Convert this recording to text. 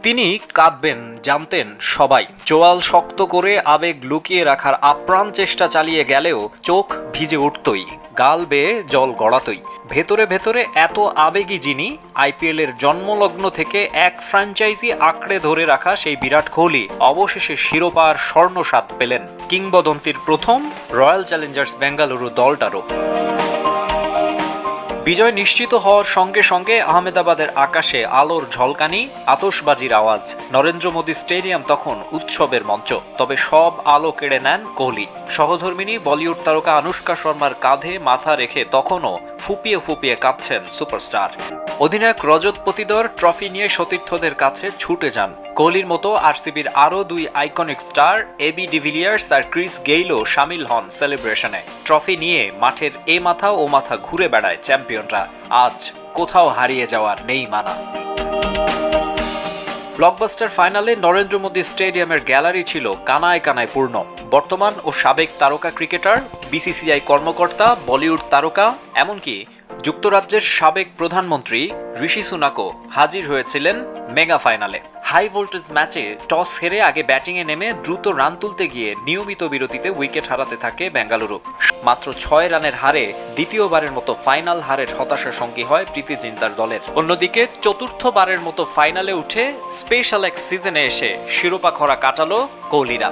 তিনি কাঁদবেন জানতেন সবাই। চোয়াল শক্ত করে আবেগ লুকিয়ে রাখার আপ্রাণ চেষ্টা চালিয়ে গেলেও চোখ ভিজে উঠতই, গাল বেয়ে জল গড়াতই। ভেতরে ভেতরে এত আবেগী যিনি, আইপিএলের জন্মলগ্ন থেকে এক ফ্র্যাঞ্চাইজি আঁকড়ে ধরে রাখা সেই বিরাট কোহলি অবশেষে শিরোপার স্বর্ণস্বাদ পেলেন। কিংবদন্তির প্রথম রয়্যাল চ্যালেঞ্জার্স বেঙ্গালুরু দলটারও। বিজয় নিশ্চিত হওয়ার সঙ্গে সঙ্গে আহমেদাবাদের আকাশে আলোর ঝলকানি, আতশবাজির আওয়াজ। নরেন্দ্র মোদী স্টেডিয়াম তখন উৎসবের মঞ্চ। তবে সব আলো কেড়ে নেন কোহলি। সহধর্মিণী বলিউড তারকা আনুশকা শর্মার কাঁধে মাথা রেখে তখনও ফুপিয়ে ফুপিয়ে কাঁদছেন সুপারস্টার। অধিনায়ক রজত পতিদর ট্রফি নিয়ে সতীর্থদের কাছে ছুটে যান। কোহলির মতো আরসিবির আরও দুই আইকনিক স্টার এবি ডিভিলিয়ার্স আর ক্রিস গেইলও সামিল হন সেলিব্রেশনে। ট্রফি নিয়ে মাঠের এ মাথা ও মাথা ঘুরে বেড়ায় চ্যাম্পিয়নরা। আজ কোথাও হারিয়ে যাওয়ার নেই মানা। ব্লকবাস্টার ফাইনালে নরেন্দ্র মোদী স্টেডিয়ামের গ্যালারি ছিল কানায় কানায় পূর্ণ। বর্তমান ও সাবেক তারকা ক্রিকেটার, বিসিসিআই কর্মকর্তা, বলিউড তারকা, এমনকি যুক্তরাজ্যের সাবেক প্রধানমন্ত্রী ঋষি সুনাকও হাজির হয়েছিলেন মেগা ফাইনালে। হাই ভোল্টেজ ম্যাচে টস হেরে আগে ব্যাটিংয়ে নেমে দ্রুত রান তুলতে গিয়ে নিয়মিত বিরতিতে উইকেট হারাতে থাকে বেঙ্গালুরু। মাত্র 6 রানের হারে দ্বিতীয়বারের মতো ফাইনাল হারের হতাশা সঙ্গী হয় প্রীতি জিন্তার দলের। অন্যদিকে চতুর্থবারের মতো ফাইনালে উঠে স্পেশাল এক সিজনে এসে শিরোপা খরা কাটালো কোহলিরা।